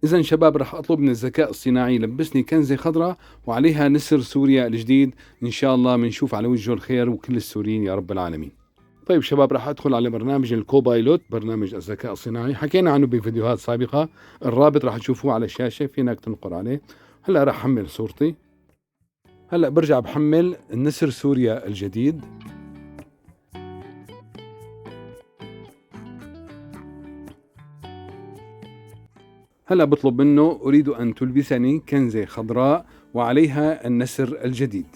إذا شباب رح أطلب من الذكاء الصناعي يلبسني كنزة خضراء وعليها نسر سوريا الجديد. إن شاء الله بنشوف على وجهه الخير وكل السوريين يا رب العالمين. طيب شباب، رح أدخل على برنامج الكوبايلوت، برنامج الذكاء الصناعي، حكينا عنه بفيديوهات سابقة، الرابط رح تشوفوه على الشاشة، فينك تنقر عليه. هلأ رح أحمل صورتي. هلأ برجع بحمل النسر سوريا الجديد. هلأ بطلب منه أريد أن تلبسني كنزة خضراء وعليها النسر الجديد.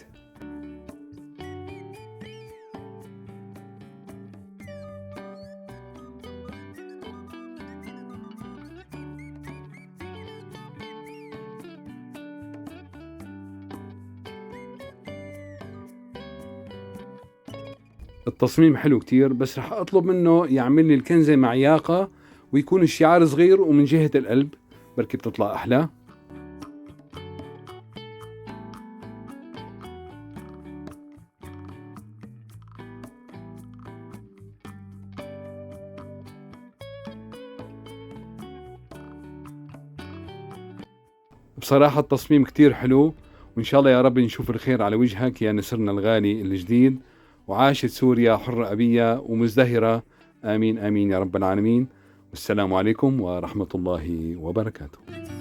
التصميم حلو كتير، بس رح أطلب منه يعمل لي الكنزة مع ياقة ويكون الشعار صغير ومن جهة القلب، بركي بتطلع أحلى. بصراحة التصميم كتير حلو، وإن شاء الله يا رب نشوف الخير على وجهك يا نسرنا الغالي الجديد، وعاشت سوريا حرة أبية ومزدهرة. آمين آمين يا رب العالمين. والسلام عليكم ورحمة الله وبركاته.